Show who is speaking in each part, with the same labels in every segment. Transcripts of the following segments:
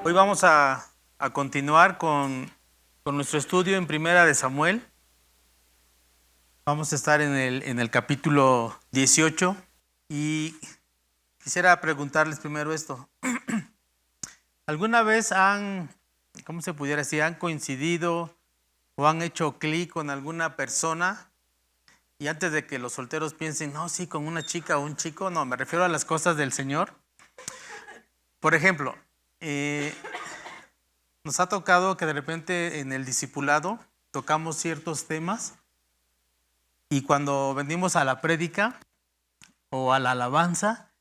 Speaker 1: Hoy vamos a continuar con nuestro estudio en Primera de Samuel. Vamos a estar en el capítulo 18 y quisiera preguntarles primero esto. ¿Alguna vez cómo se pudiera decir, han coincidido o han hecho clic con alguna persona? Y antes de que los solteros piensen, no, sí, con una chica o un chico, no, me refiero a las cosas del Señor. Por ejemplo, nos ha tocado que de repente en el discipulado tocamos ciertos temas y cuando venimos a la prédica o a la alabanza,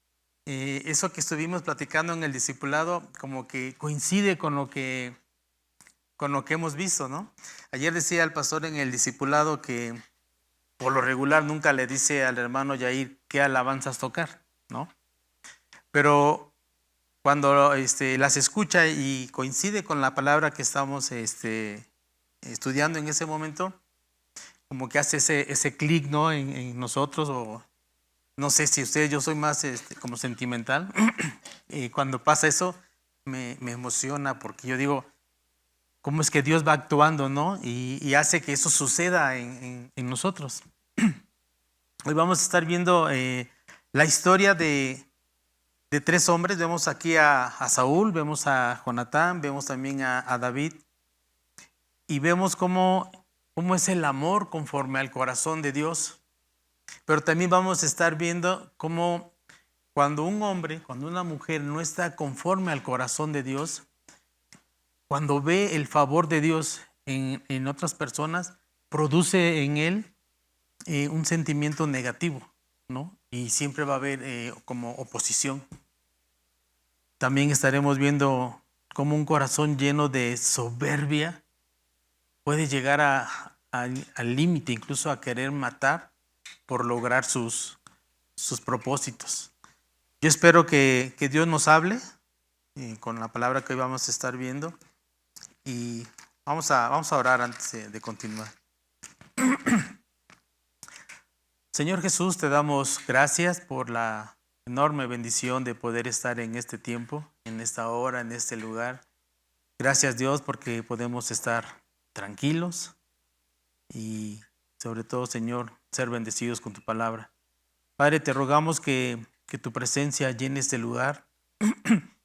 Speaker 1: eso que estuvimos platicando en el discipulado como que coincide con lo que hemos visto, ¿no? Ayer decía el pastor en el discipulado que por lo regular nunca le dice al hermano Yair qué alabanzas tocar, ¿no? Pero cuando las escucha y coincide con la palabra que estamos estudiando en ese momento, como que hace ese clic, ¿no? en nosotros, o no sé si ustedes, yo soy más como sentimental, y cuando pasa eso me emociona porque yo digo, ¿cómo es que Dios va actuando, ¿no? Y hace que eso suceda en nosotros. Hoy vamos a estar viendo la historia de tres hombres. Vemos aquí a Saúl, vemos a Jonatán, vemos también a David, y vemos cómo es el amor conforme al corazón de Dios. Pero también vamos a estar viendo cómo cuando un hombre, cuando una mujer no está conforme al corazón de Dios, cuando ve el favor de Dios en otras personas, produce en él un sentimiento negativo, ¿no? Y siempre va a haber como oposición. También estaremos viendo cómo un corazón lleno de soberbia puede llegar al límite, incluso a querer matar por lograr sus propósitos. Yo espero que Dios nos hable con la palabra que hoy vamos a estar viendo, y vamos a orar antes de continuar. Señor Jesús, te damos gracias por la enorme bendición de poder estar en este tiempo, en esta hora, en este lugar. Gracias, Dios, porque podemos estar tranquilos y sobre todo, Señor, ser bendecidos con tu palabra. Padre, te rogamos que tu presencia llene este lugar,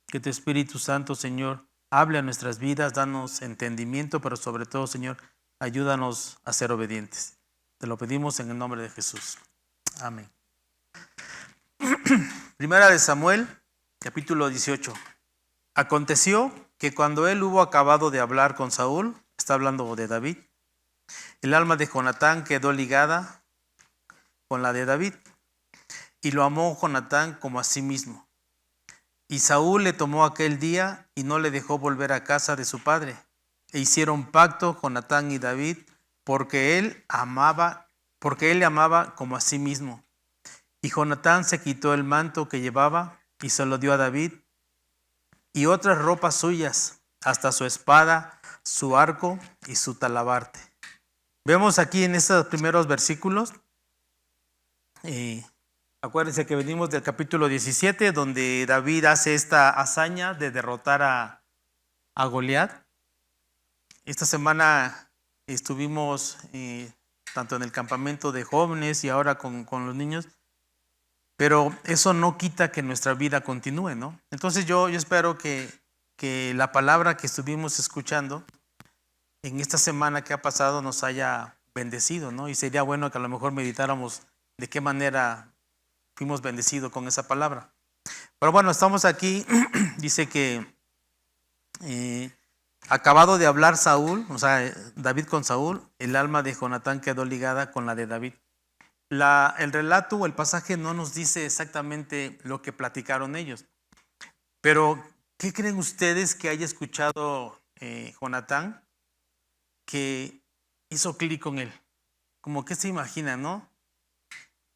Speaker 1: que tu Espíritu Santo, Señor, hable a nuestras vidas, danos entendimiento, pero sobre todo, Señor, ayúdanos a ser obedientes. Te lo pedimos en el nombre de Jesús. Amén. Primera de Samuel, capítulo 18. Aconteció que cuando él hubo acabado de hablar con Saúl, está hablando de David, el alma de Jonatán quedó ligada con la de David, y lo amó Jonatán como a sí mismo. Y Saúl le tomó aquel día y no le dejó volver a casa de su padre. E hicieron pacto Jonatán y David, porque él le amaba como a sí mismo. Y Jonatán se quitó el manto que llevaba y se lo dio a David, y otras ropas suyas, hasta su espada, su arco y su talabarte. Vemos aquí en estos primeros versículos, acuérdense que venimos del capítulo 17, donde David hace esta hazaña de derrotar a Goliat. Esta semana estuvimos tanto en el campamento de jóvenes y ahora con los niños, pero eso no quita que nuestra vida continúe, ¿no? Entonces yo espero que la palabra que estuvimos escuchando en esta semana que ha pasado nos haya bendecido, ¿no? Y sería bueno que a lo mejor meditáramos de qué manera fuimos bendecidos con esa palabra. Pero bueno, estamos aquí. Dice que acabado de hablar Saúl, o sea, David con Saúl, el alma de Jonatán quedó ligada con la de David. El relato o el pasaje no nos dice exactamente lo que platicaron ellos, pero ¿qué creen ustedes que haya escuchado Jonatán que hizo clic con él? Como que se imagina, ¿no?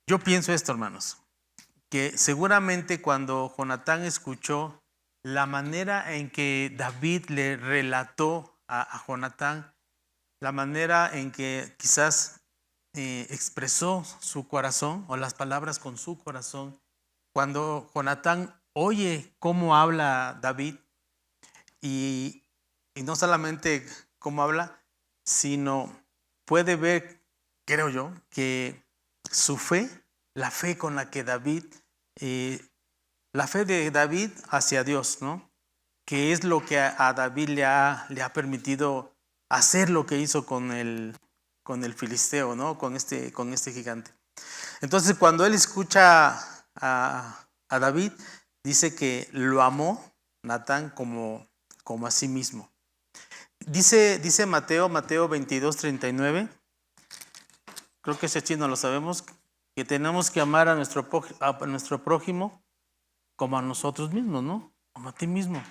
Speaker 1: Yo pienso esto, hermanos, que seguramente cuando Jonatán escuchó la manera en que David le relató a Jonatán, la manera en que quizás expresó su corazón o las palabras con su corazón, cuando Jonatán oye cómo habla David y, y no solamente cómo habla, sino puede ver, creo yo, que su fe, la fe con la que David, eh, la fe de David hacia Dios, ¿no? Que es lo que a David le ha permitido hacer lo que hizo con el filisteo, ¿no? Con este gigante. Entonces, cuando él escucha a David, dice que lo amó Natán como a sí mismo. Dice Mateo 22:39, creo que ese chino lo sabemos, que tenemos que amar a nuestro prójimo como a nosotros mismos, ¿no? Como a ti mismo.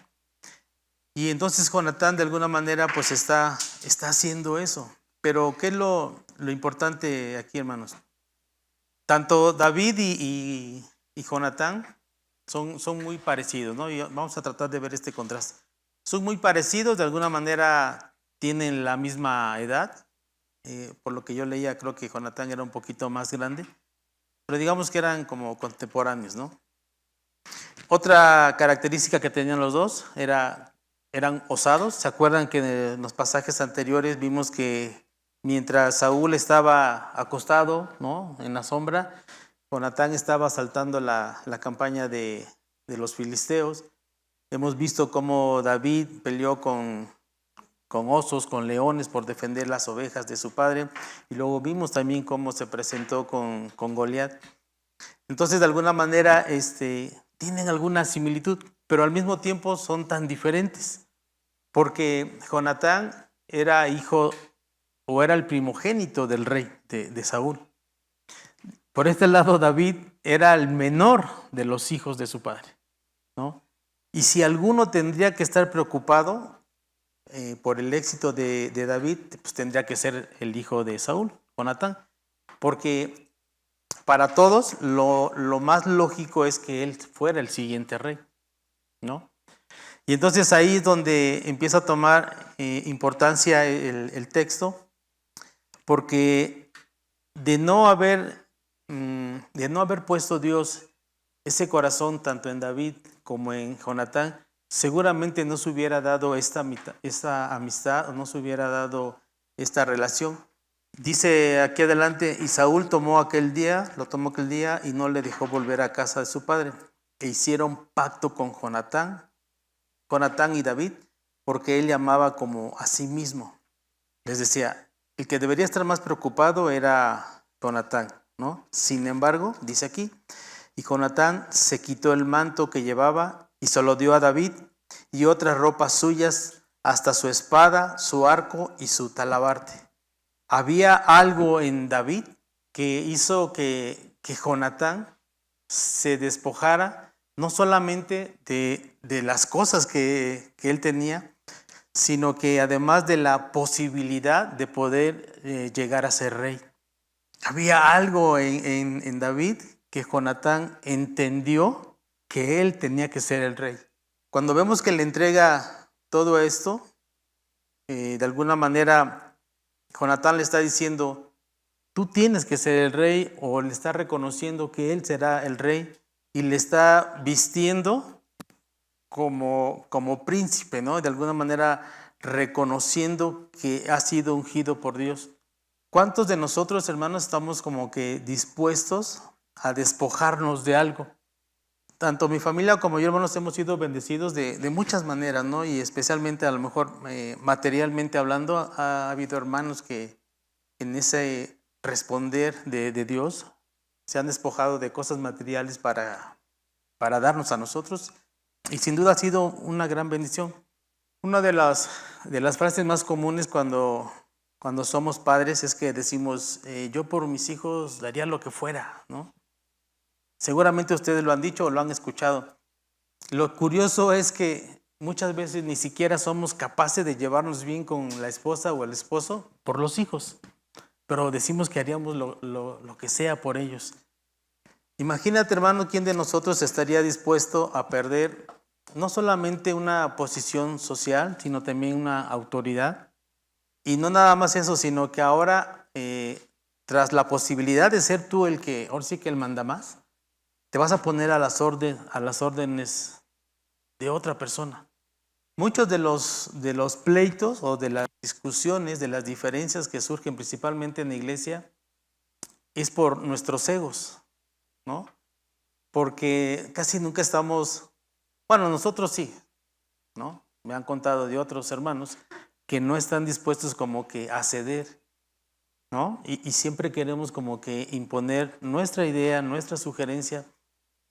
Speaker 1: Y entonces Jonatán de alguna manera pues está haciendo eso. Pero ¿qué es lo importante aquí, hermanos? Tanto David y Jonatán son muy parecidos, ¿no? Y vamos a tratar de ver este contraste. Son muy parecidos, de alguna manera tienen la misma edad. Por lo que yo leía, creo que Jonatán era un poquito más grande. Pero digamos que eran como contemporáneos, ¿no? Otra característica que tenían los dos eran osados. ¿Se acuerdan que en los pasajes anteriores vimos que mientras Saúl estaba acostado, ¿no?, en la sombra, Jonatán estaba asaltando la campaña de los filisteos? Hemos visto cómo David peleó con osos, con leones por defender las ovejas de su padre, y luego vimos también cómo se presentó con Goliat. Entonces, de alguna manera, tienen alguna similitud, pero al mismo tiempo son tan diferentes, porque Jonatán era hijo o era el primogénito del rey de Saúl. Por este lado, David era el menor de los hijos de su padre, ¿no? Y si alguno tendría que estar preocupado por el éxito de David, pues tendría que ser el hijo de Saúl, Jonatán, porque para todos lo más lógico es que él fuera el siguiente rey, ¿no? Y entonces ahí es donde empieza a tomar importancia el texto, porque de no haber puesto Dios ese corazón tanto en David como en Jonatán, seguramente no se hubiera dado esta amistad o no se hubiera dado esta relación. Dice aquí adelante, y Saúl lo tomó aquel día y no le dejó volver a casa de su padre. E hicieron pacto con Jonatán y David, porque él le amaba como a sí mismo. Les decía, el que debería estar más preocupado era Jonatán, ¿no? Sin embargo, dice aquí, y Jonatán se quitó el manto que llevaba y se lo dio a David y otras ropas suyas, hasta su espada, su arco y su talabarte. Había algo en David que hizo que Jonatán se despojara no solamente de las cosas que él tenía, sino que además de la posibilidad de poder llegar a ser rey. Había algo en David que Jonatán entendió que él tenía que ser el rey. Cuando vemos que le entrega todo esto, de alguna manera Jonatán le está diciendo, tú tienes que ser el rey, o le está reconociendo que él será el rey y le está vistiendo como príncipe, ¿no? De alguna manera reconociendo que ha sido ungido por Dios. ¿Cuántos de nosotros, hermanos, estamos como que dispuestos a despojarnos de algo? Tanto mi familia como yo, hermanos, hemos sido bendecidos de muchas maneras, ¿no? Y especialmente a lo mejor materialmente hablando, ha habido hermanos que en ese responder de Dios se han despojado de cosas materiales para darnos a nosotros, y sin duda ha sido una gran bendición. Una de las frases más comunes cuando somos padres es que decimos, yo por mis hijos daría lo que fuera, ¿no? Seguramente ustedes lo han dicho o lo han escuchado. Lo curioso es que muchas veces ni siquiera somos capaces de llevarnos bien con la esposa o el esposo por los hijos, pero decimos que haríamos lo que sea por ellos. Imagínate, hermano, quién de nosotros estaría dispuesto a perder no solamente una posición social, sino también una autoridad. Y no nada más eso, sino que ahora, tras la posibilidad de ser tú el que, ahora sí que el mandamás, te vas a poner a las órdenes de otra persona. Muchos de los pleitos o de las discusiones, de las diferencias que surgen principalmente en la iglesia, es por nuestros egos, ¿no? Porque casi nunca estamos, bueno, nosotros sí, ¿no? Me han contado de otros hermanos que no están dispuestos como que a ceder, ¿no? Y siempre queremos como que imponer nuestra idea, nuestra sugerencia,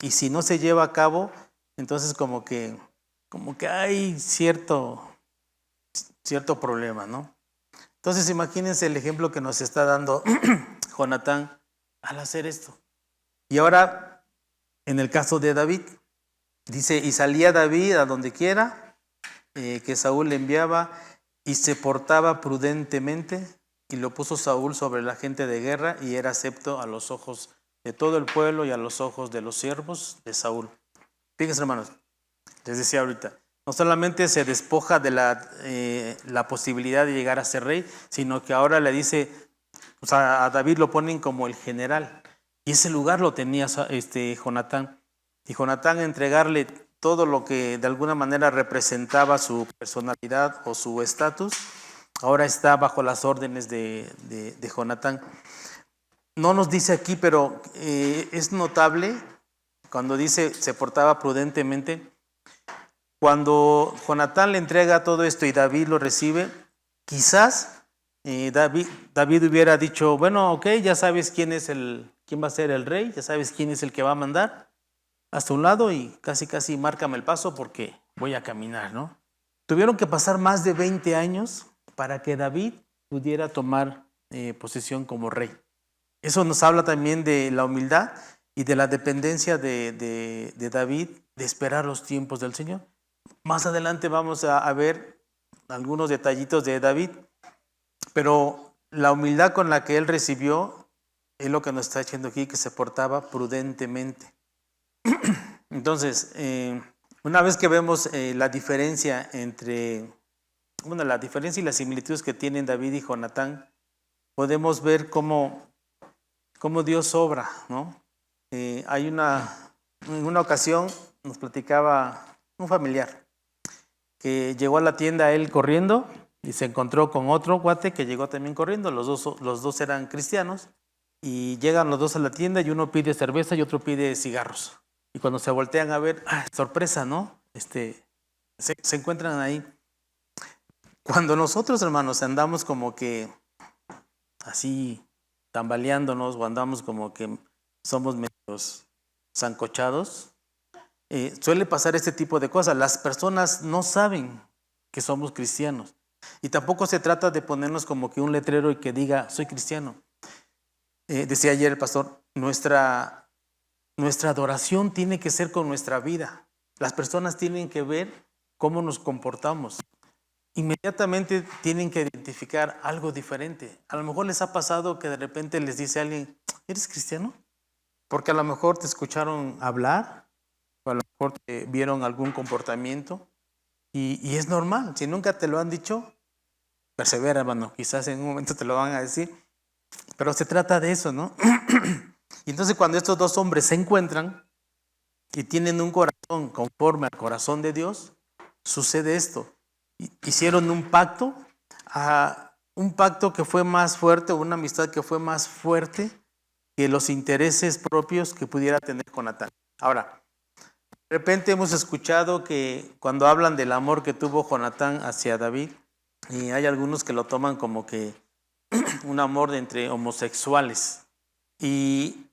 Speaker 1: y si no se lleva a cabo, entonces como que hay cierto problema, ¿no? Entonces imagínense el ejemplo que nos está dando Jonatán al hacer esto. Y ahora, en el caso de David, dice, y salía David a donde quiera, que Saúl le enviaba, y se portaba prudentemente, y lo puso Saúl sobre la gente de guerra, y era acepto a los ojos de todo el pueblo y a los ojos de los siervos de Saúl. Fíjense, hermanos, les decía ahorita, no solamente se despoja de la posibilidad de llegar a ser rey, sino que ahora le dice, o sea, a David lo ponen como el general, y ese lugar lo tenía Jonatán. Y Jonatán, entregarle todo lo que de alguna manera representaba su personalidad o su estatus, ahora está bajo las órdenes de Jonatán. No nos dice aquí, pero es notable cuando dice se portaba prudentemente. Cuando Jonatán le entrega todo esto y David lo recibe, quizás David hubiera dicho, bueno, ok, ya sabes quién va a ser el rey, ya sabes quién es el que va a mandar, hasta un lado y casi márcame el paso porque voy a caminar, ¿no? Tuvieron que pasar más de 20 años para que David pudiera tomar posesión como rey. Eso nos habla también de la humildad y de la dependencia de David de esperar los tiempos del Señor. Más adelante vamos a ver algunos detallitos de David, pero la humildad con la que él recibió es lo que nos está diciendo aquí, que se portaba prudentemente. Entonces, una vez que vemos la diferencia la diferencia y las similitudes que tienen David y Jonatán, podemos ver cómo Dios obra, ¿no? En una ocasión nos platicaba un familiar que llegó a la tienda él corriendo y se encontró con otro cuate que llegó también corriendo, los dos eran cristianos, y llegan los dos a la tienda y uno pide cerveza y otro pide cigarros. Y cuando se voltean a ver, sorpresa, ¿no? Se encuentran ahí. Cuando nosotros, hermanos, andamos como que así tambaleándonos o andamos como que somos medios zancochados, suele pasar este tipo de cosas. Las personas no saben que somos cristianos y tampoco se trata de ponernos como que un letrero y que diga soy cristiano. Decía ayer el pastor, nuestra adoración tiene que ser con nuestra vida. Las personas tienen que ver cómo nos comportamos. Inmediatamente tienen que identificar algo diferente. A lo mejor les ha pasado que de repente les dice a alguien, ¿eres cristiano? Porque a lo mejor te escucharon hablar, o a lo mejor te vieron algún comportamiento, y es normal. Si nunca te lo han dicho, persevera, hermano. Quizás en un momento te lo van a decir, pero se trata de eso, ¿no? Y entonces cuando estos dos hombres se encuentran y tienen un corazón conforme al corazón de Dios, sucede esto. Hicieron un pacto que fue más fuerte, una amistad que fue más fuerte que los intereses propios que pudiera tener Jonatán. Ahora, de repente hemos escuchado que cuando hablan del amor que tuvo Jonatán hacia David, y hay algunos que lo toman como que un amor entre homosexuales. Y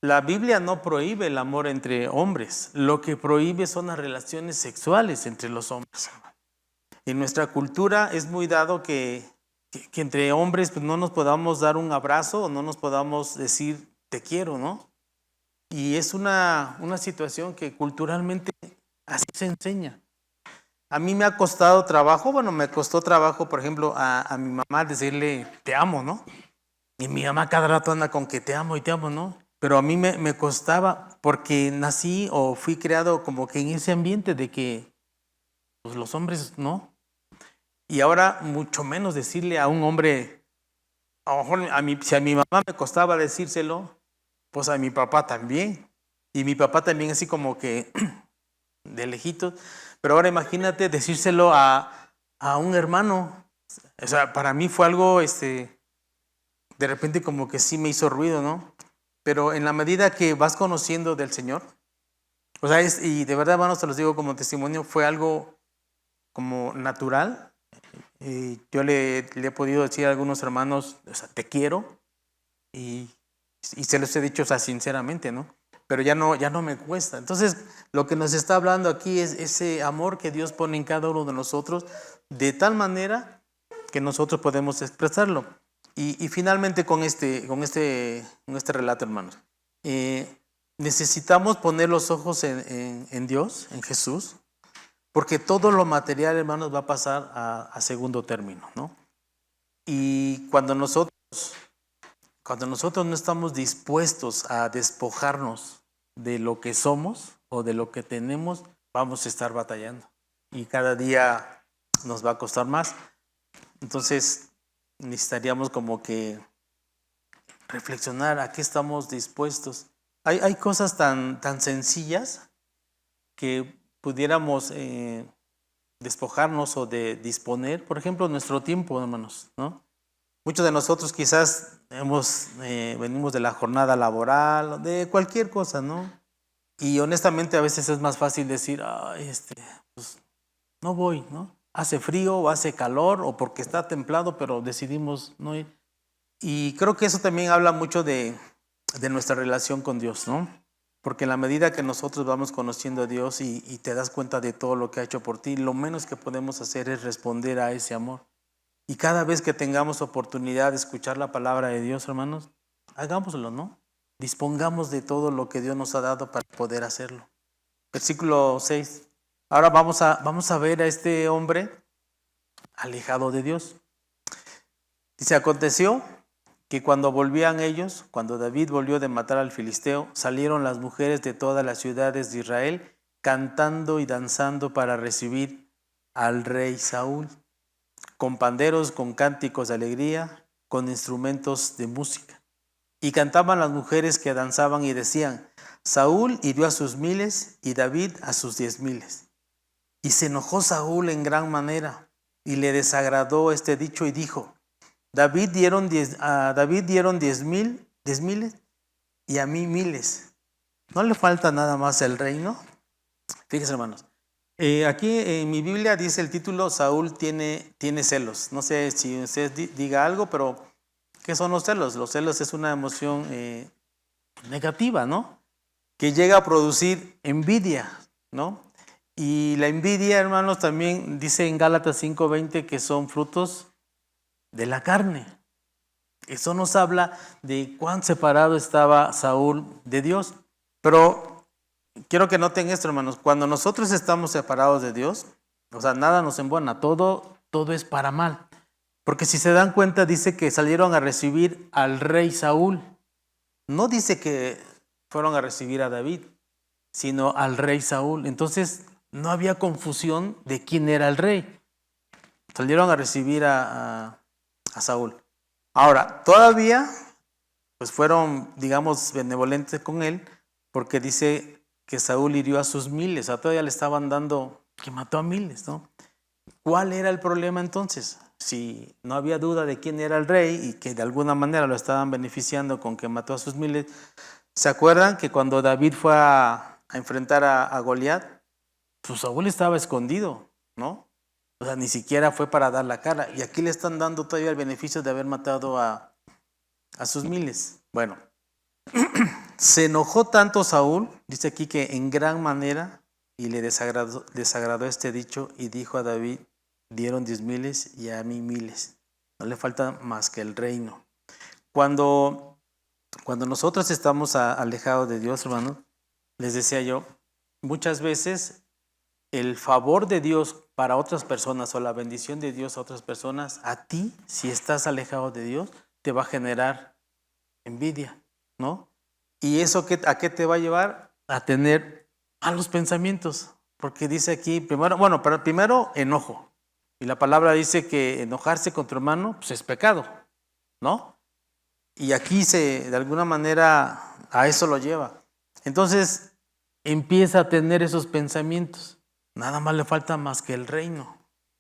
Speaker 1: la Biblia no prohíbe el amor entre hombres, lo que prohíbe son las relaciones sexuales entre los hombres. En nuestra cultura es muy dado que entre hombres pues, no nos podamos dar un abrazo o no nos podamos decir te quiero, ¿no? Y es una situación que culturalmente así se enseña. A mí me ha costado trabajo, me costó trabajo, por ejemplo, a mi mamá decirle te amo, ¿no? Y mi mamá cada rato anda con que te amo y te amo, ¿no? Pero a mí me costaba porque nací o fui creado como que en ese ambiente de que pues, los hombres no. Y ahora mucho menos decirle a un hombre, a lo mejor si a mi mamá me costaba decírselo, pues a mi papá también. Y mi papá también así como que de lejitos. Pero ahora imagínate decírselo a un hermano. O sea, para mí fue algo, de repente como que sí me hizo ruido, ¿no? Pero en la medida que vas conociendo del Señor, o sea, y de verdad, hermanos, te los digo como testimonio, fue algo como natural. Yo le he podido decir a algunos hermanos, o sea, te quiero, y se los he dicho, o sea, sinceramente, ¿no? Pero ya no me cuesta. Entonces, lo que nos está hablando aquí es ese amor que Dios pone en cada uno de nosotros, de tal manera que nosotros podemos expresarlo. Y finalmente con este relato, hermanos, necesitamos poner los ojos en Dios, en Jesús, porque todo lo material, hermanos, va a pasar a segundo término, ¿no? Y cuando nosotros no estamos dispuestos a despojarnos de lo que somos o de lo que tenemos, vamos a estar batallando. Y cada día nos va a costar más. Entonces, necesitaríamos como que reflexionar a qué estamos dispuestos. Hay cosas tan sencillas que pudiéramos despojarnos o de disponer. Por ejemplo, nuestro tiempo, hermanos, ¿no? Muchos de nosotros quizás venimos de la jornada laboral, de cualquier cosa, ¿no? Y honestamente a veces es más fácil decir, pues no voy, ¿no? Hace frío o hace calor o porque está templado, pero decidimos no ir. Y creo que eso también habla mucho de nuestra relación con Dios, ¿no? Porque en la medida que nosotros vamos conociendo a Dios y te das cuenta de todo lo que ha hecho por ti, lo menos que podemos hacer es responder a ese amor. Y cada vez que tengamos oportunidad de escuchar la palabra de Dios, hermanos, hagámoslo, ¿no? Dispongamos de todo lo que Dios nos ha dado para poder hacerlo. Versículo 6. Ahora vamos a ver a este hombre alejado de Dios. Dice, aconteció que cuando volvían ellos, cuando David volvió de matar al filisteo, salieron las mujeres de todas las ciudades de Israel cantando y danzando para recibir al rey Saúl, con panderos, con cánticos de alegría, con instrumentos de música. Y cantaban las mujeres que danzaban y decían, Saúl hirió a sus 1000 y David a sus 10,000. Y se enojó Saúl en gran manera y le desagradó este dicho y dijo, a David dieron 10,000 y a mí 1000. ¿No le falta nada más el reino? Fíjense, hermanos. Aquí en mi Biblia dice el título, Saúl tiene celos. No sé si usted diga algo, pero ¿qué son los celos? Los celos es una emoción negativa, ¿no? Que llega a producir envidia, ¿no? Y la envidia, hermanos, también dice en Gálatas 5:20 que son frutos de la carne. Eso nos habla de cuán separado estaba Saúl de Dios. Pero quiero que noten esto, hermanos. Cuando nosotros estamos separados de Dios, o sea, nada nos embona, todo es para mal. Porque si se dan cuenta, dice que salieron a recibir al rey Saúl. No dice que fueron a recibir a David, sino al rey Saúl. Entonces, no había confusión de quién era el rey. Salieron a recibir a Saúl. Ahora, todavía, pues fueron, digamos, benevolentes con él, porque dice que Saúl hirió a sus 1000, o sea, todavía le estaban dando que mató a 1000, ¿no? ¿Cuál era el problema entonces? Si no había duda de quién era el rey y que de alguna manera lo estaban beneficiando con que mató a sus 1000, ¿se acuerdan que cuando David fue a enfrentar a Goliat, pues Saúl estaba escondido, ¿no? O sea, ni siquiera fue para dar la cara. Y aquí le están dando todavía el beneficio de haber matado a sus 1000. Bueno, se enojó tanto Saúl, dice aquí que en gran manera, y le desagradó este dicho, y dijo a David, dieron 10,000 y a mí 1000. No le falta más que el reino. Cuando nosotros estamos alejados de Dios, hermanos, les decía yo, muchas veces el favor de Dios para otras personas o la bendición de Dios a otras personas, a ti, si estás alejado de Dios, te va a generar envidia, ¿no? ¿Y eso a qué te va a llevar? A tener malos pensamientos. Porque dice aquí, primero enojo. Y la palabra dice que enojarse con tu hermano pues es pecado, ¿no? Y aquí de alguna manera a eso lo lleva. Entonces empieza a tener esos pensamientos. Nada más le falta más que el reino.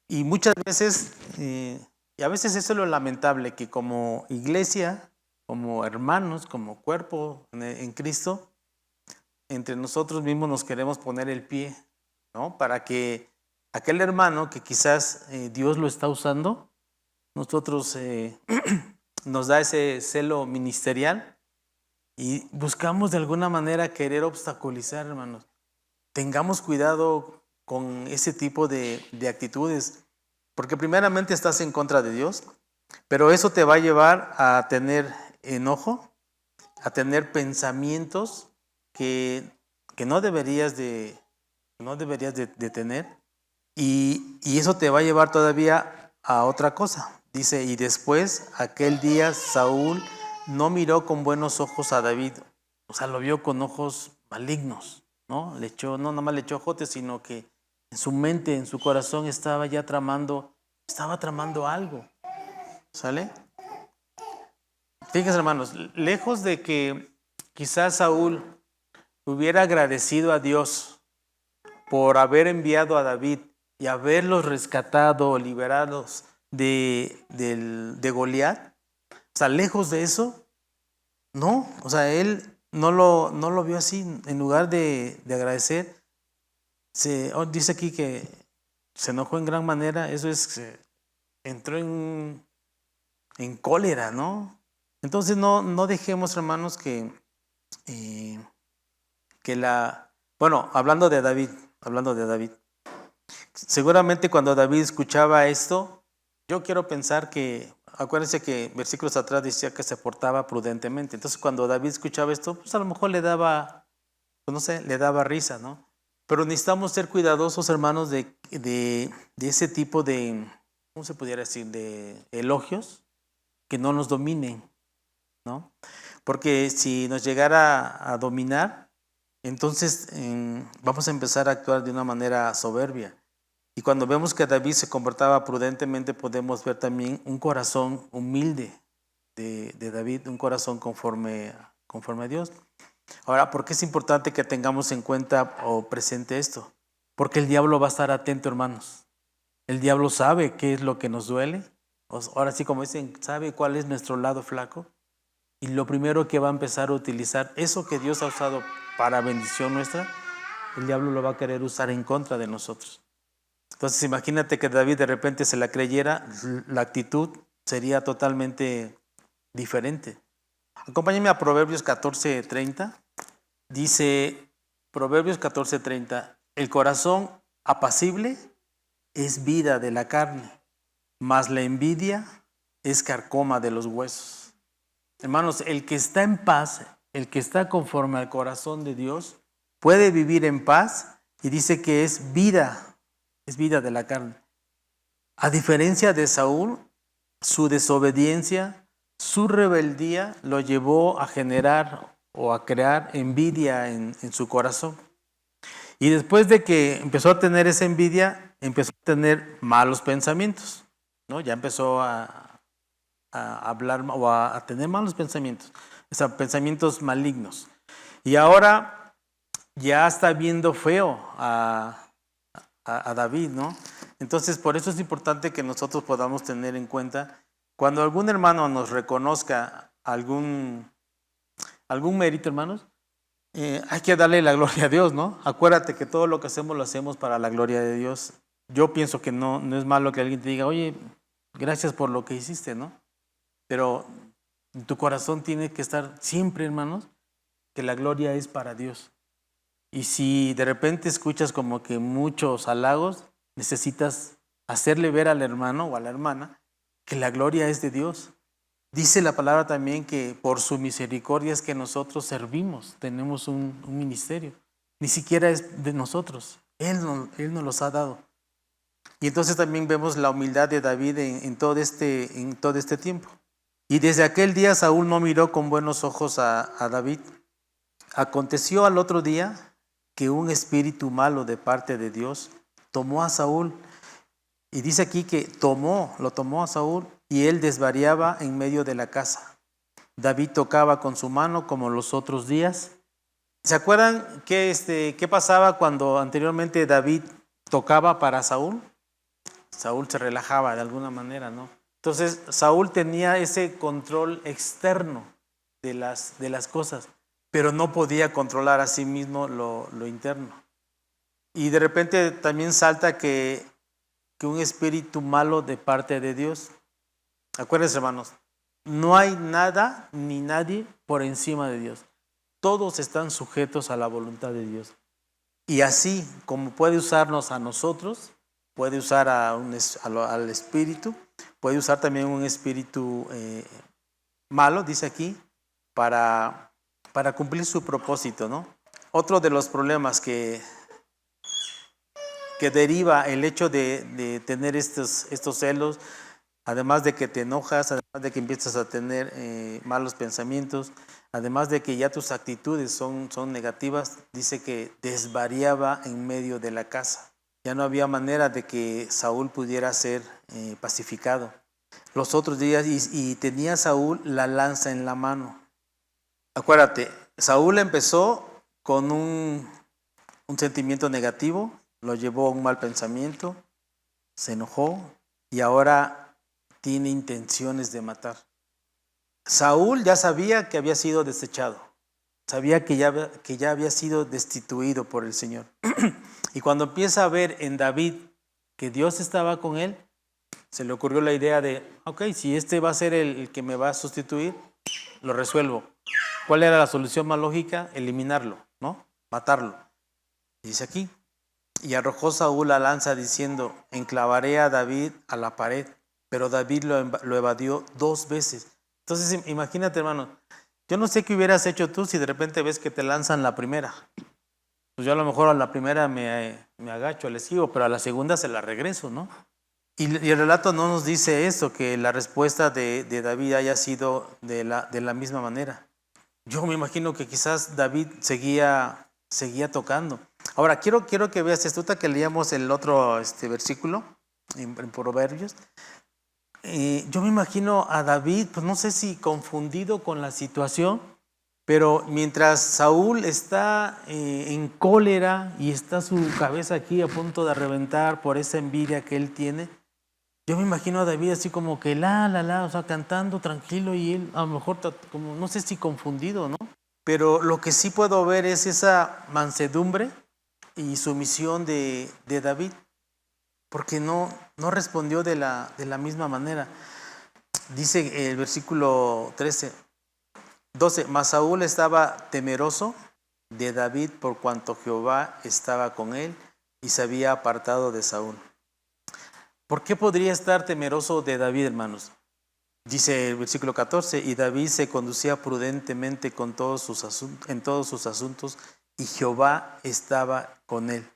Speaker 1: Y muchas veces, y a veces eso es lo lamentable, que como iglesia, como hermanos, como cuerpo en Cristo, entre nosotros mismos nos queremos poner el pie, ¿no? Para que aquel hermano que quizás Dios lo está usando, nosotros nos da ese celo ministerial y buscamos de alguna manera querer obstaculizar, hermanos. Tengamos cuidado con ese tipo de actitudes, porque primeramente estás en contra de Dios, pero eso te va a llevar a tener enojo, a tener pensamientos que no deberías de tener, y eso te va a llevar todavía a otra cosa. Dice, y después aquel día Saúl no miró con buenos ojos a David, o sea, lo vio con ojos malignos, ¿no? No nada más le echó ojotes, sino que en su mente, en su corazón estaba tramando algo, ¿sale? Fíjense, hermanos, lejos de que quizás Saúl hubiera agradecido a Dios por haber enviado a David y haberlos rescatado, liberados de Goliat, o sea, lejos de eso, no, o sea, él no lo vio así. En lugar de agradecer, dice aquí que se enojó en gran manera. Eso es, entró en cólera, ¿no? Entonces no dejemos, hermanos, bueno, hablando de David, seguramente cuando David escuchaba esto, yo quiero pensar que, acuérdense que versículos atrás decía que se portaba prudentemente. Entonces cuando David escuchaba esto, pues a lo mejor le daba, pues no sé, le daba risa, ¿no? Pero necesitamos ser cuidadosos, hermanos, de ese tipo de, ¿cómo se pudiera decir?, de elogios que no nos dominen, ¿no? Porque si nos llegara a dominar, entonces vamos a empezar a actuar de una manera soberbia. Y cuando vemos que David se comportaba prudentemente, podemos ver también un corazón humilde de David, un corazón conforme a Dios. Ahora, ¿por qué es importante que tengamos en cuenta o presente esto? Porque el diablo va a estar atento, hermanos. El diablo sabe qué es lo que nos duele. Ahora sí, como dicen, sabe cuál es nuestro lado flaco. Y lo primero que va a empezar a utilizar, eso que Dios ha usado para bendición nuestra, el diablo lo va a querer usar en contra de nosotros. Entonces imagínate que David de repente se la creyera, la actitud sería totalmente diferente. Acompáñenme a Proverbios 14:30. Dice Proverbios 14:30, el corazón apacible es vida de la carne, mas la envidia es carcoma de los huesos. Hermanos, el que está en paz, el que está conforme al corazón de Dios, puede vivir en paz, y dice que es vida de la carne. A diferencia de Saúl, su desobediencia, su rebeldía lo llevó a generar o a crear envidia en su corazón. Y después de que empezó a tener esa envidia, empezó a tener malos pensamientos, ¿no? Ya empezó a hablar o a tener malos pensamientos, o sea, pensamientos malignos. Y ahora ya está viendo feo a David, ¿no? Entonces, por eso es importante que nosotros podamos tener en cuenta, cuando algún hermano nos reconozca algún mérito, hermanos, hay que darle la gloria a Dios, ¿no? Acuérdate que todo lo que hacemos lo hacemos para la gloria de Dios. Yo pienso que no es malo que alguien te diga, oye, gracias por lo que hiciste, ¿no? Pero en tu corazón tiene que estar siempre, hermanos, que la gloria es para Dios. Y si de repente escuchas como que muchos halagos, necesitas hacerle ver al hermano o a la hermana que la gloria es de Dios. Dice la palabra también que por su misericordia es que nosotros servimos, tenemos un ministerio. Ni siquiera es de nosotros, Él nos los ha dado. Y entonces también vemos la humildad de David en todo este tiempo. Y desde aquel día Saúl no miró con buenos ojos a David. Aconteció al otro día que un espíritu malo de parte de Dios tomó a Saúl. Y dice aquí que lo tomó a Saúl, y él desvariaba en medio de la casa. David tocaba con su mano como los otros días, ¿Se acuerdan qué pasaba cuando anteriormente David tocaba para Saúl? Saúl se relajaba de alguna manera, ¿no? Entonces Saúl tenía ese control externo de las cosas, pero no podía controlar a sí mismo lo interno. Y de repente también salta que un espíritu malo de parte de Dios. Acuérdense, hermanos, no hay nada ni nadie por encima de Dios. Todos están sujetos a la voluntad de Dios. Y así como puede usarnos a nosotros, puede usar al espíritu, puede usar también un espíritu malo, dice aquí, para cumplir su propósito, ¿no? Otro de los problemas que deriva el hecho de tener estos celos, además de que te enojas, además de que empiezas a tener malos pensamientos, además de que ya tus actitudes son negativas, dice que desvariaba en medio de la casa. Ya no había manera de que Saúl pudiera ser pacificado. Los otros días, y tenía Saúl la lanza en la mano. Acuérdate, Saúl empezó con un sentimiento negativo, lo llevó a un mal pensamiento, se enojó y ahora tiene intenciones de matar. Saúl ya sabía que había sido desechado, sabía que ya había sido destituido por el Señor. Y cuando empieza a ver en David que Dios estaba con él, se le ocurrió la idea de, ok, si este va a ser el que me va a sustituir, lo resuelvo. ¿Cuál era la solución más lógica? Eliminarlo, ¿no? Matarlo. Dice aquí, y arrojó Saúl la lanza diciendo, enclavaré a David a la pared, pero David lo evadió 2 veces. Entonces imagínate, hermano, yo no sé qué hubieras hecho tú si de repente ves que te lanzan la primera. Pues yo a lo mejor a la primera me agacho, le sigo, pero a la segunda se la regreso, ¿no? Y el relato no nos dice eso, que la respuesta de David haya sido de la misma manera. Yo me imagino que quizás David seguía tocando. Ahora, quiero que veas esto, que leíamos el otro versículo en Proverbios. Yo me imagino a David, pues no sé si confundido con la situación, pero mientras Saúl está en cólera y está su cabeza aquí a punto de reventar por esa envidia que él tiene, yo me imagino a David así como que o sea, cantando tranquilo y él a lo mejor como no sé si confundido, ¿no? Pero lo que sí puedo ver es esa mansedumbre y sumisión de David, porque no respondió de la misma manera. Dice el versículo 12, mas Saúl estaba temeroso de David por cuanto Jehová estaba con él y se había apartado de Saúl. ¿Por qué podría estar temeroso de David, hermanos? Dice el versículo 14, y David se conducía prudentemente en todos sus asuntos, y Jehová estaba con él.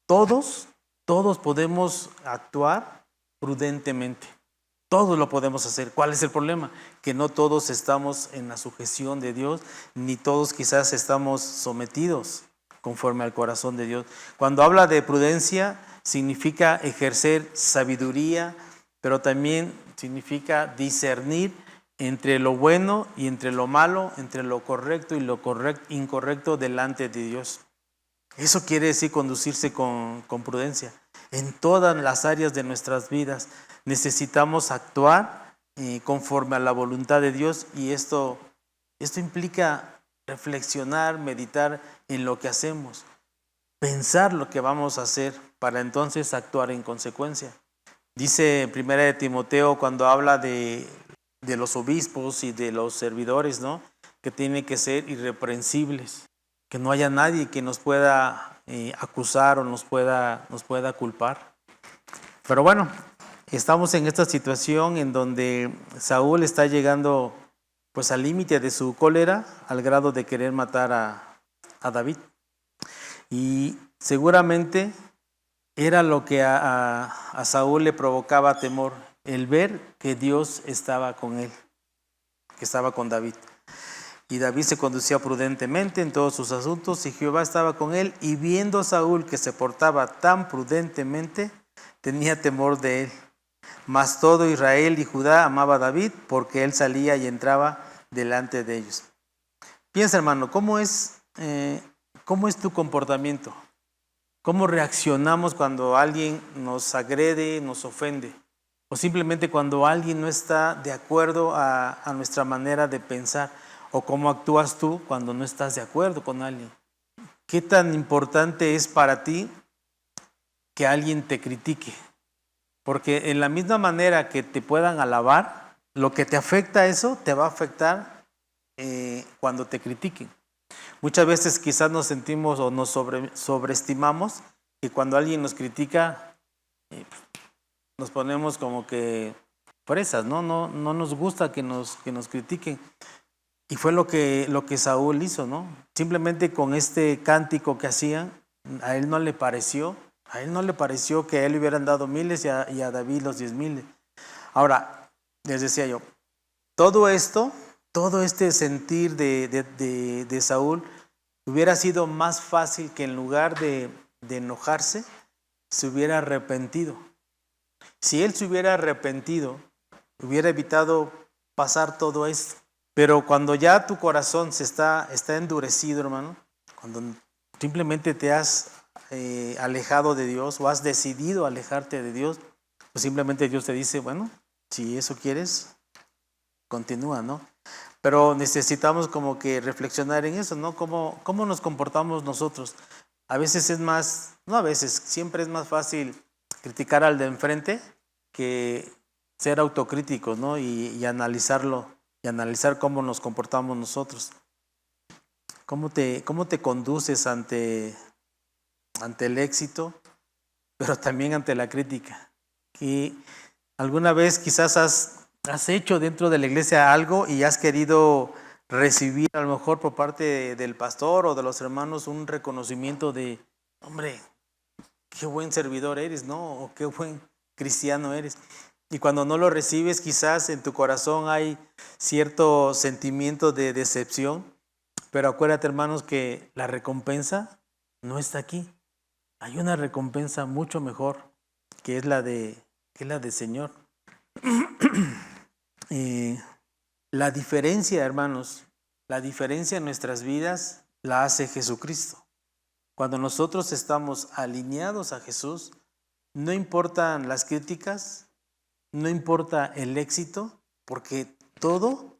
Speaker 1: Todos podemos actuar prudentemente. Todos lo podemos hacer. ¿Cuál es el problema? Que no todos estamos en la sujeción de Dios, ni todos quizás estamos sometidos conforme al corazón de Dios. Cuando habla de prudencia, significa ejercer sabiduría, pero también significa discernir entre lo bueno y entre lo malo, entre lo correcto y lo incorrecto delante de Dios. Eso quiere decir conducirse con prudencia. En todas las áreas de nuestras vidas necesitamos actuar conforme a la voluntad de Dios, y esto implica reflexionar, meditar en lo que hacemos, pensar lo que vamos a hacer para entonces actuar en consecuencia. Dice en 1 de Timoteo, cuando habla de los obispos y de los servidores, ¿no?, que tienen que ser irreprensibles, que no haya nadie que nos pueda acusar o nos pueda culpar. Pero bueno, estamos en esta situación en donde Saúl está llegando pues al límite de su cólera, al grado de querer matar a David. Y seguramente era lo que a Saúl le provocaba temor, el ver que Dios estaba con él, que estaba con David. Y David se conducía prudentemente en todos sus asuntos, y Jehová estaba con él, y viendo Saúl que se portaba tan prudentemente, tenía temor de él. Mas todo Israel y Judá amaba a David, porque él salía y entraba delante de ellos. Piensa, hermano, ¿cómo es ¿cómo es tu comportamiento? ¿Cómo reaccionamos cuando alguien nos agrede, nos ofende? O simplemente cuando alguien no está de acuerdo a nuestra manera de pensar. O cómo actúas tú cuando no estás de acuerdo con alguien. ¿Qué tan importante es para ti que alguien te critique? Porque en la misma manera que te puedan alabar, lo que te afecta eso te va a afectar cuando te critiquen. Muchas veces quizás nos sentimos o nos sobreestimamos y cuando alguien nos critica nos ponemos como que fresas, ¿no? No nos gusta que nos critiquen. Y fue lo que Saúl hizo, ¿no? Simplemente con este cántico que hacían, a él no le pareció que a él le hubieran dado miles y a David los 10,000. Ahora, les decía yo, todo este sentir de Saúl hubiera sido más fácil que en lugar de enojarse, se hubiera arrepentido. Si él se hubiera arrepentido, hubiera evitado pasar todo esto. Pero cuando ya tu corazón está endurecido, hermano, cuando simplemente te has alejado de Dios o has decidido alejarte de Dios, pues simplemente Dios te dice, bueno, si eso quieres, continúa, ¿no? Pero necesitamos como que reflexionar en eso, ¿no? ¿Cómo nos comportamos nosotros? A veces es más, no a veces, siempre es más fácil criticar al de enfrente que ser autocríticos, ¿no? Y analizarlo, y analizar cómo nos comportamos nosotros. ¿Cómo te conduces ante el éxito, pero también ante la crítica? Y alguna vez quizás has hecho dentro de la iglesia algo y has querido recibir a lo mejor por parte del pastor o de los hermanos un reconocimiento de, hombre, qué buen servidor eres, ¿no? O qué buen cristiano eres. Y cuando no lo recibes, quizás en tu corazón hay cierto sentimiento de decepción, pero acuérdate, hermanos, que la recompensa no está aquí. Hay una recompensa mucho mejor, que es la del Señor. La diferencia, hermanos, la diferencia en nuestras vidas la hace Jesucristo. Cuando nosotros estamos alineados a Jesús, no importan las críticas, no importa el éxito, porque todo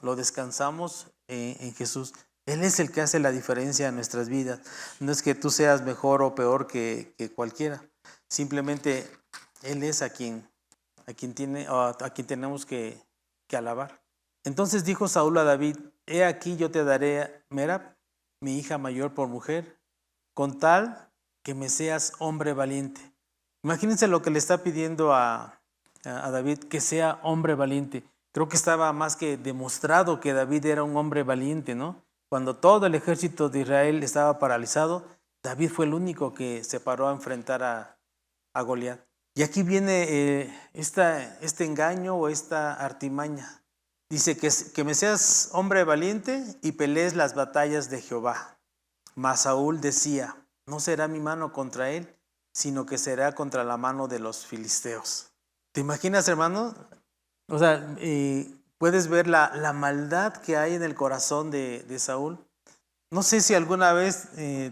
Speaker 1: lo descansamos en Jesús. Él es el que hace la diferencia en nuestras vidas. No es que tú seas mejor o peor que cualquiera. Simplemente Él es a quien tenemos que alabar. Entonces dijo Saúl a David, he aquí yo te daré a Merab, mi hija mayor, por mujer, con tal que me seas hombre valiente. Imagínense lo que le está pidiendo a David, que sea hombre valiente. Creo que estaba más que demostrado que David era un hombre valiente, ¿no? Cuando todo el ejército de Israel estaba paralizado, David fue el único que se paró a enfrentar a Goliat. Y aquí viene este engaño o esta artimaña. Dice que me seas hombre valiente y pelees las batallas de Jehová. Mas Saúl decía, no será mi mano contra él, sino que será contra la mano de los filisteos. ¿Te imaginas, hermano? O sea, puedes ver la maldad que hay en el corazón de Saúl. No sé si alguna vez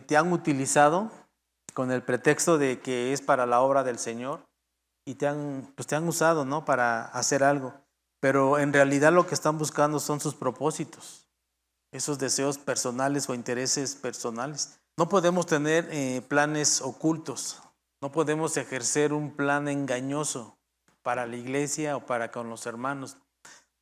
Speaker 1: te han utilizado con el pretexto de que es para la obra del Señor y te han usado, ¿no? Para hacer algo. Pero en realidad lo que están buscando son sus propósitos, esos deseos personales o intereses personales. No podemos tener planes ocultos, no podemos ejercer un plan engañoso para la iglesia o para con los hermanos.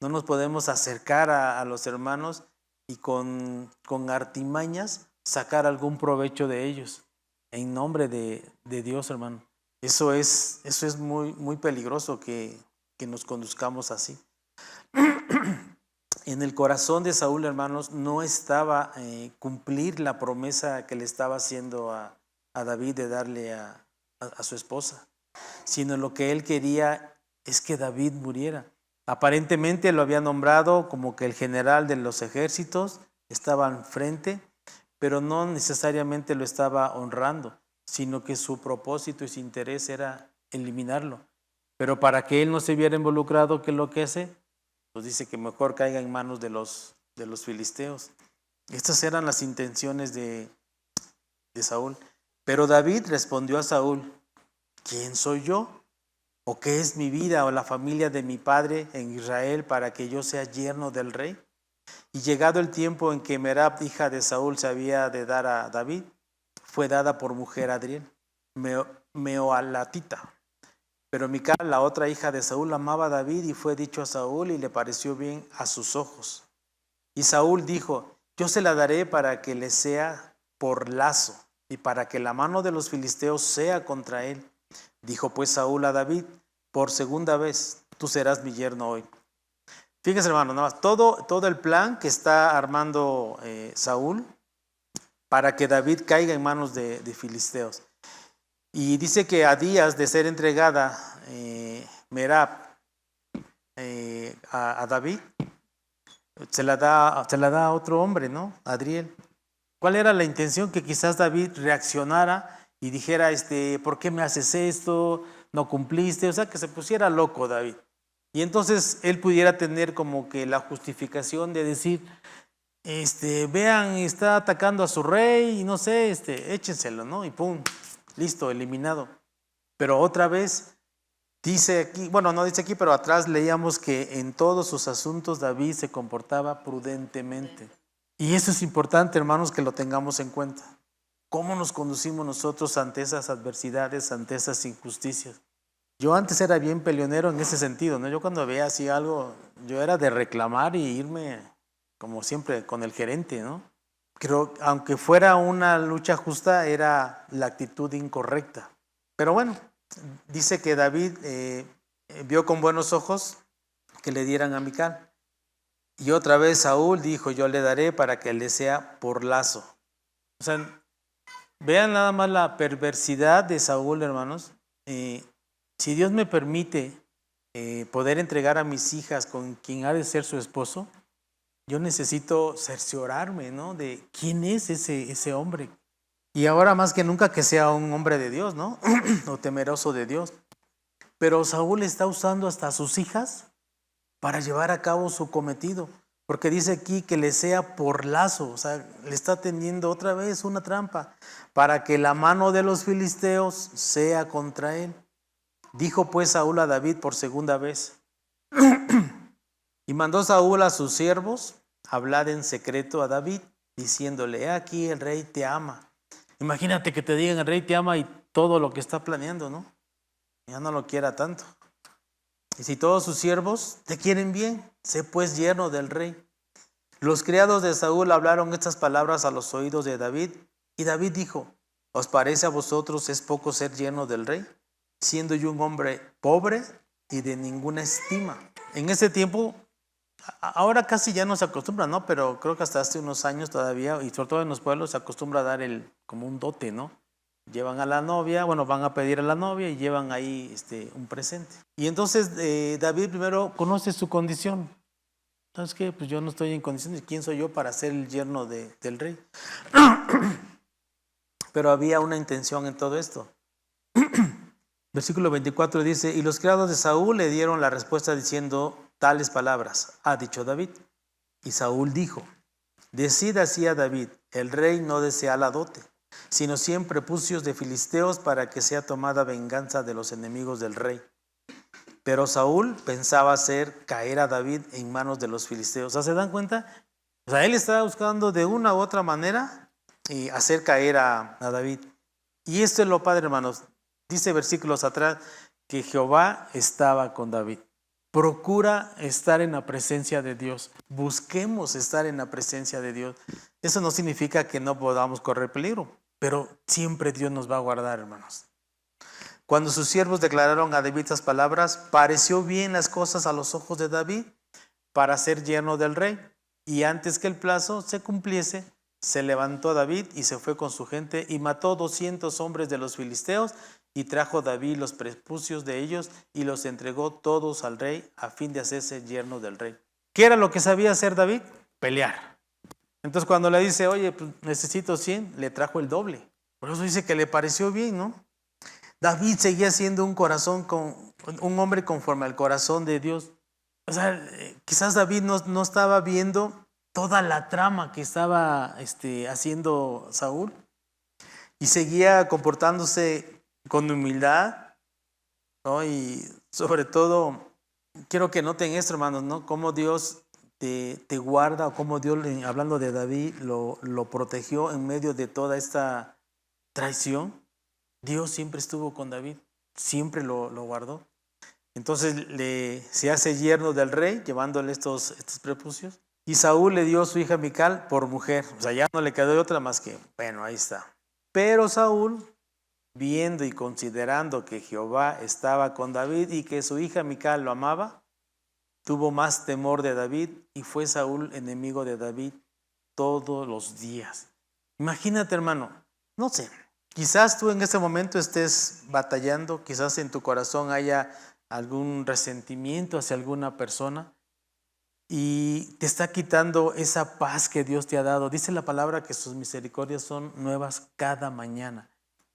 Speaker 1: No nos podemos acercar a los hermanos y con artimañas sacar algún provecho de ellos en nombre de Dios, hermano. Eso es muy, muy peligroso que nos conduzcamos así. En el corazón de Saúl, hermanos, no estaba cumplir la promesa que le estaba haciendo a David de darle a su esposa, sino lo que él quería es que David muriera. Aparentemente lo había nombrado como que el general de los ejércitos estaba enfrente, pero no necesariamente lo estaba honrando, sino que su propósito y su interés era eliminarlo. Pero para que él no se viera involucrado, ¿qué es lo que hace? Pues dice que mejor caiga en manos de los filisteos. Estas eran las intenciones de Saúl. Pero David respondió a Saúl: ¿quién soy yo? ¿O qué es mi vida o la familia de mi padre en Israel para que yo sea yerno del rey? Y llegado el tiempo en que Merab, hija de Saúl, se había de dar a David, fue dada por mujer a Adriel, Meoalatita. Pero Mical, la otra hija de Saúl, amaba a David y fue dicho a Saúl y le pareció bien a sus ojos. Y Saúl dijo: yo se la daré para que le sea por lazo y para que la mano de los filisteos sea contra él. Dijo pues Saúl a David por segunda vez: tú serás mi yerno hoy. Fíjense, hermano, nada más, todo el plan que está armando Saúl para que David caiga en manos de filisteos. Y dice que a días de ser entregada Merab a David, se la da a otro hombre, ¿no? Adriel. ¿Cuál era la intención? Que quizás David reaccionara y dijera, ¿por qué me haces esto? No cumpliste. O sea, que se pusiera loco David. Y entonces él pudiera tener como que la justificación de decir, vean, está atacando a su rey y no sé, échenselo, ¿no? Y pum, listo, eliminado. Pero otra vez dice aquí, bueno, no dice aquí, pero atrás leíamos que en todos sus asuntos David se comportaba prudentemente. Y eso es importante, hermanos, que lo tengamos en cuenta. ¿Cómo nos conducimos nosotros ante esas adversidades, ante esas injusticias? Yo antes era bien peleonero en ese sentido, ¿no? Yo cuando veía así algo, yo era de reclamar y irme, como siempre, con el gerente, ¿no? Creo, aunque fuera una lucha justa, era la actitud incorrecta. Pero bueno, dice que David vio con buenos ojos que le dieran a Mical. Y otra vez Saúl dijo: yo le daré para que le sea por lazo. O sea, vean nada más la perversidad de Saúl, hermanos. Si Dios me permite poder entregar a mis hijas con quien ha de ser su esposo, yo necesito cerciorarme, ¿no? De quién es ese hombre. Y ahora más que nunca que sea un hombre de Dios, ¿no? O temeroso de Dios. Pero Saúl está usando hasta a sus hijas para llevar a cabo su cometido. Porque dice aquí que le sea por lazo, o sea, le está tendiendo otra vez una trampa para que la mano de los filisteos sea contra él. Dijo pues Saúl a David por segunda vez. Y mandó Saúl a sus siervos hablar en secreto a David, diciéndole: he aquí el rey te ama. Imagínate que te digan el rey te ama y todo lo que está planeando, ¿no? Ya no lo quiera tanto. Y si todos sus siervos te quieren bien, sé pues yerno del rey. Los criados de Saúl hablaron estas palabras a los oídos de David, y David dijo: ¿os parece a vosotros es poco ser yerno del rey, siendo yo un hombre pobre y de ninguna estima? En ese tiempo, ahora casi ya no se acostumbra, ¿no? Pero creo que hasta hace unos años todavía, y sobre todo en los pueblos, se acostumbra a dar como un dote, ¿no? Llevan a la novia, bueno, van a pedir a la novia y llevan ahí un presente. Y entonces David primero conoce su condición. ¿Sabes qué? Pues yo no estoy en condiciones. ¿Quién soy yo para ser el yerno del rey? Pero había una intención en todo esto. Versículo 24 dice: y los criados de Saúl le dieron la respuesta diciendo tales palabras: ha dicho David. Y Saúl dijo: decid así a David, el rey no desea la dote, sino 100 prepucios de filisteos para que sea tomada venganza de los enemigos del rey. Pero Saúl pensaba hacer caer a David en manos de los filisteos. O sea, ¿se dan cuenta? O sea, él estaba buscando de una u otra manera hacer caer a David. Y esto es lo padre, hermanos. Dice versículos atrás que Jehová estaba con David. Procura estar en la presencia de Dios. Busquemos estar en la presencia de Dios. Eso no significa que no podamos correr peligro, pero siempre Dios nos va a guardar, hermanos. Cuando sus siervos declararon a David estas palabras, pareció bien las cosas a los ojos de David para ser yerno del rey. Y antes que el plazo se cumpliese, se levantó David y se fue con su gente y mató 200 hombres de los filisteos, y trajo David los prepucios de ellos y los entregó todos al rey a fin de hacerse yerno del rey. ¿Qué era lo que sabía hacer David? Pelear. Entonces cuando le dice: oye, pues necesito 100, le trajo el doble. Por eso dice que le pareció bien, ¿no? David seguía siendo un hombre conforme al corazón de Dios. O sea, quizás David no estaba viendo toda la trama que estaba haciendo Saúl y seguía comportándose con humildad, ¿no? Y sobre todo, quiero que noten esto, hermanos, ¿no? Cómo Dios te guarda, o cómo Dios, hablando de David, lo protegió en medio de toda esta traición. Dios siempre estuvo con David, siempre lo guardó. Entonces se hace yerno del rey, llevándole estos prepucios. Y Saúl le dio a su hija Mical por mujer. O sea, ya no le quedó otra más que, bueno, ahí está. Pero Saúl, viendo y considerando que Jehová estaba con David y que su hija Mical lo amaba, tuvo más temor de David y fue Saúl enemigo de David todos los días. Imagínate, hermano, no sé, quizás tú en este momento estés batallando, quizás en tu corazón haya algún resentimiento hacia alguna persona y te está quitando esa paz que Dios te ha dado. Dice la palabra que sus misericordias son nuevas cada mañana.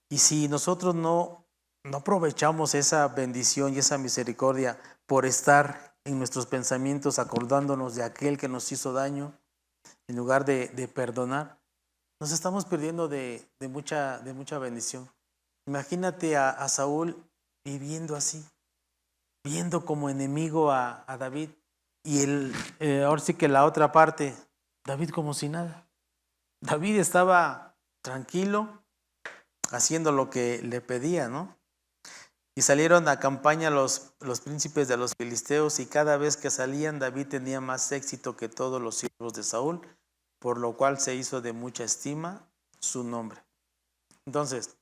Speaker 1: Y si nosotros no aprovechamos esa bendición y esa misericordia por estar en nuestros pensamientos acordándonos de aquel que nos hizo daño, en lugar de perdonar, nos estamos perdiendo de mucha bendición. Imagínate a Saúl viviendo así, viendo como enemigo a David, y ahora sí que la otra parte, David como si nada. David estaba tranquilo, haciendo lo que le pedía, ¿no? Y salieron a campaña los príncipes de los filisteos, y cada vez que salían David tenía más éxito que todos los siervos de Saúl, por lo cual se hizo de mucha estima su nombre. Entonces,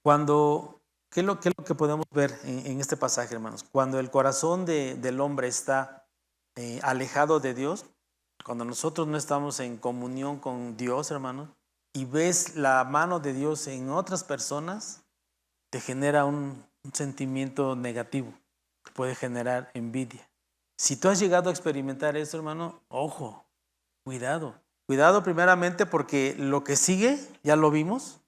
Speaker 1: ¿qué es lo que podemos ver en este pasaje, hermanos? Cuando el corazón del hombre está alejado de Dios, cuando nosotros no estamos en comunión con Dios, hermanos, y ves la mano de Dios en otras personas, te genera un sentimiento negativo, te puede generar envidia. Si tú has llegado a experimentar eso, hermano, ojo, cuidado. Cuidado primeramente porque lo que sigue, ya lo vimos,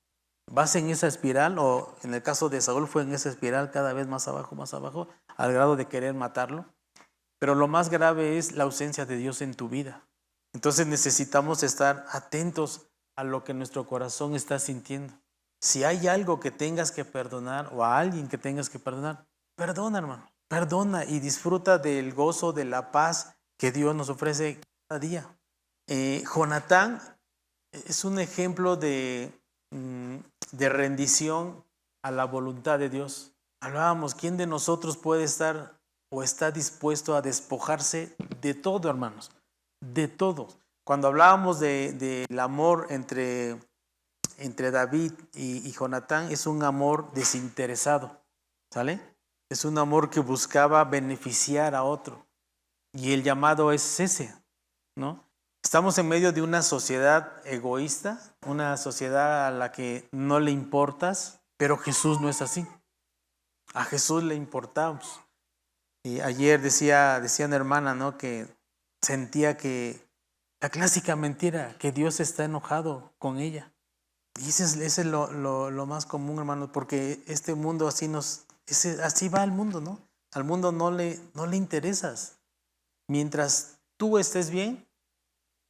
Speaker 1: vas en esa espiral, o en el caso de Saúl fue en esa espiral cada vez más abajo, al grado de querer matarlo. Pero lo más grave es la ausencia de Dios en tu vida. Entonces necesitamos estar atentos a lo que nuestro corazón está sintiendo. Si hay algo que tengas que perdonar o a alguien que tengas que perdonar, perdona, hermano. Perdona y disfruta del gozo, de la paz que Dios nos ofrece cada día. Jonatán es un ejemplo de rendición a la voluntad de Dios. Hablábamos, ¿quién de nosotros puede estar o está dispuesto a despojarse de todo, hermanos? De todo. Cuando hablábamos del amor entre David y Jonatán, es un amor desinteresado, ¿sale? Es un amor que buscaba beneficiar a otro. Y el llamado es ese, ¿no? Estamos en medio de una sociedad egoísta, una sociedad a la que no le importas, pero Jesús no es así. A Jesús le importamos. Y ayer decía una hermana, ¿no?, que sentía que la clásica mentira, que Dios está enojado con ella. Y ese es lo más común, hermano, porque este mundo así va el mundo, ¿no? Al mundo no le interesas. Mientras tú estés bien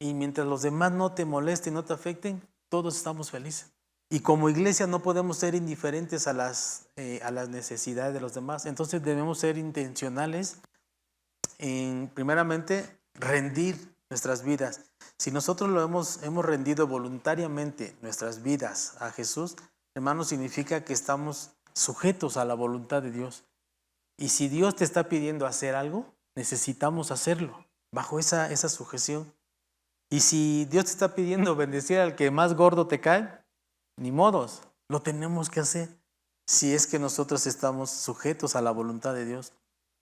Speaker 1: y mientras los demás no te molesten, no te afecten, todos estamos felices. Y como iglesia no podemos ser indiferentes a las necesidades de los demás. Entonces debemos ser intencionales en, primeramente, rendir nuestras vidas. Si nosotros hemos rendido voluntariamente nuestras vidas a Jesús, hermano, significa que estamos sujetos a la voluntad de Dios. Y si Dios te está pidiendo hacer algo, necesitamos hacerlo bajo esa sujeción. Y si Dios te está pidiendo bendecir al que más gordo te cae, ni modos, lo tenemos que hacer si es que nosotros estamos sujetos a la voluntad de Dios.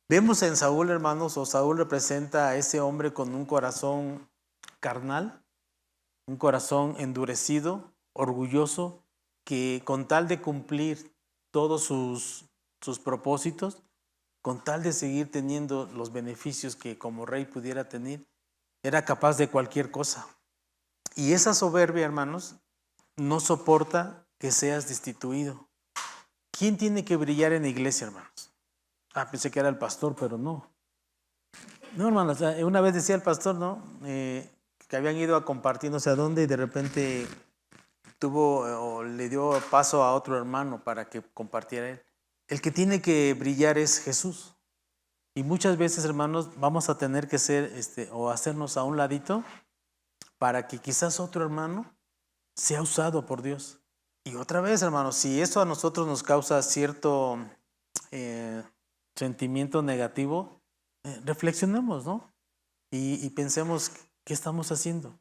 Speaker 1: Vemos en Saúl, hermanos, o Saúl representa a ese hombre con un corazón carnal, un corazón endurecido, orgulloso, que con tal de cumplir todos sus propósitos, con tal de seguir teniendo los beneficios que como rey pudiera tener, era capaz de cualquier cosa. Y esa soberbia, hermanos, no soporta que seas destituido. ¿Quién tiene que brillar en la iglesia, hermanos? Pensé que era el pastor, pero no. No, hermanos, una vez decía el pastor, ¿no? que habían ido a compartir no sé a dónde y de repente tuvo o le dio paso a otro hermano para que compartiera él. El que tiene que brillar es Jesús. Y muchas veces, hermanos, vamos a tener que ser o hacernos a un ladito para que quizás otro hermano sea usado por Dios. Y otra vez, hermanos, si eso a nosotros nos causa cierto sentimiento negativo, reflexionemos, ¿no? Y pensemos qué estamos haciendo.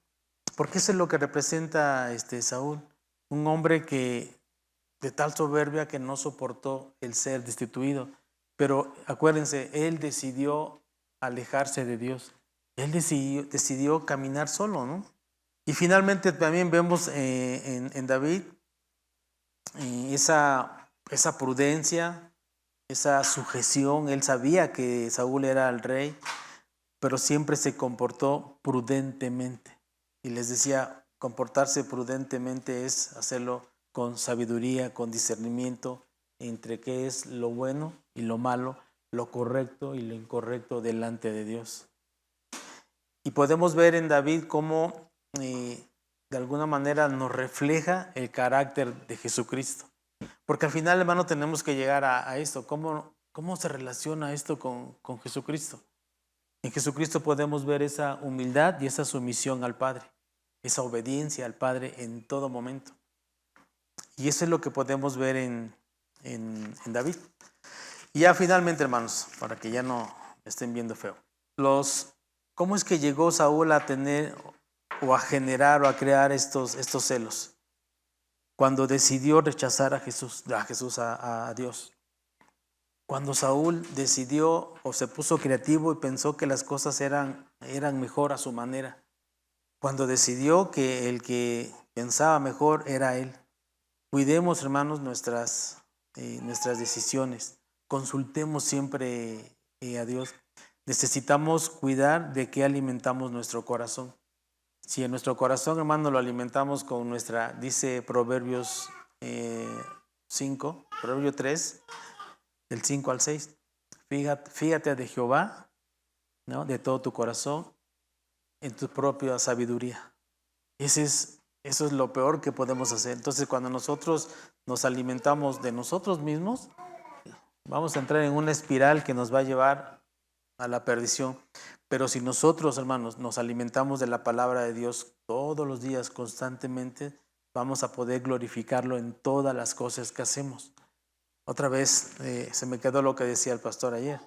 Speaker 1: Porque eso es lo que representa Saúl, un hombre que de tal soberbia que no soportó el ser destituido. Pero acuérdense, él decidió alejarse de Dios. Él decidió caminar solo, ¿no? Y finalmente también vemos en David esa prudencia, esa sujeción. Él sabía que Saúl era el rey, pero siempre se comportó prudentemente. Y les decía, comportarse prudentemente es hacerlo con sabiduría, con discernimiento entre qué es lo bueno y lo malo, lo correcto y lo incorrecto delante de Dios. Y podemos ver en David cómo de alguna manera nos refleja el carácter de Jesucristo. Porque al final, hermano, tenemos que llegar a esto. ¿Cómo se relaciona esto con Jesucristo? En Jesucristo podemos ver esa humildad y esa sumisión al Padre, esa obediencia al Padre en todo momento. Y eso es lo que podemos ver en David. Y ya finalmente, hermanos, para que ya no estén viendo feo, ¿cómo es que llegó Saúl a tener o a generar o a crear estos celos? Cuando decidió rechazar a Jesús, a Dios. Cuando Saúl decidió o se puso creativo y pensó que las cosas eran mejor a su manera. Cuando decidió que el que pensaba mejor era él. Cuidemos, hermanos, nuestras decisiones. Consultemos siempre a Dios. Necesitamos cuidar de qué alimentamos nuestro corazón. Si en nuestro corazón, hermano, lo alimentamos con dice Proverbios 5, Proverbio 3, del 5 al 6. Fíjate de Jehová, ¿no? De todo tu corazón, en tu propia sabiduría. Eso es lo peor que podemos hacer. Entonces, cuando nosotros nos alimentamos de nosotros mismos, vamos a entrar en una espiral que nos va a llevar a la perdición. Pero si nosotros, hermanos, nos alimentamos de la palabra de Dios todos los días, constantemente, vamos a poder glorificarlo en todas las cosas que hacemos. Otra vez se me quedó lo que decía el pastor ayer.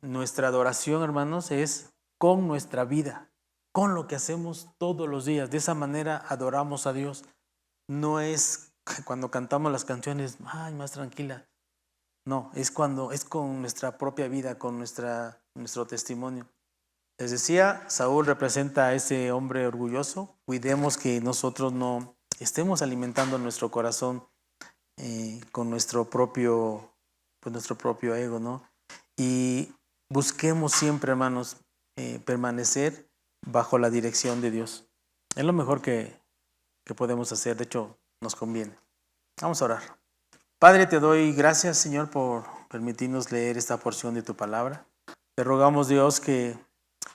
Speaker 1: Nuestra adoración, hermanos, es con nuestra vida, con lo que hacemos todos los días. De esa manera adoramos a Dios. No es cuando cantamos las canciones, ay, más tranquila. No, es con nuestra propia vida, con nuestro testimonio. Les decía, Saúl representa a ese hombre orgulloso. Cuidemos que nosotros no estemos alimentando nuestro corazón con nuestro propio ego, ¿no? Y busquemos siempre, hermanos, permanecer bajo la dirección de Dios. Es lo mejor que podemos hacer. De hecho, nos conviene. Vamos a orar. Padre, te doy gracias, Señor, por permitirnos leer esta porción de tu palabra. Te rogamos, Dios,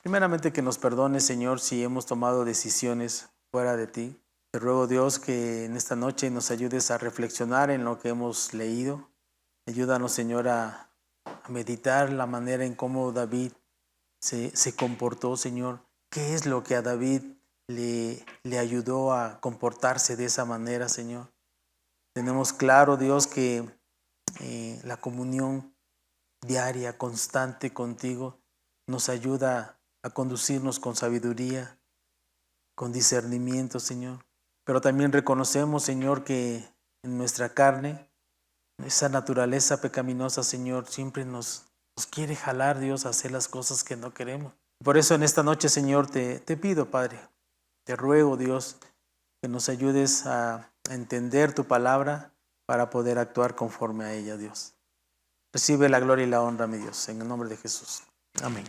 Speaker 1: primeramente que nos perdones, Señor, si hemos tomado decisiones fuera de ti. Te ruego, Dios, que en esta noche nos ayudes a reflexionar en lo que hemos leído. Ayúdanos, Señor, a meditar la manera en cómo David se comportó, Señor. ¿Qué es lo que a David le ayudó a comportarse de esa manera, Señor? Tenemos claro, Dios, que la comunión diaria, constante contigo, nos ayuda a conducirnos con sabiduría, con discernimiento, Señor. Pero también reconocemos, Señor, que en nuestra carne, esa naturaleza pecaminosa, Señor, siempre nos quiere jalar, Dios, a hacer las cosas que no queremos. Por eso en esta noche, Señor, te pido, Padre, te ruego, Dios, que nos ayudes a entender tu palabra para poder actuar conforme a ella, Dios. Recibe la gloria y la honra, mi Dios, en el nombre de Jesús. Amén.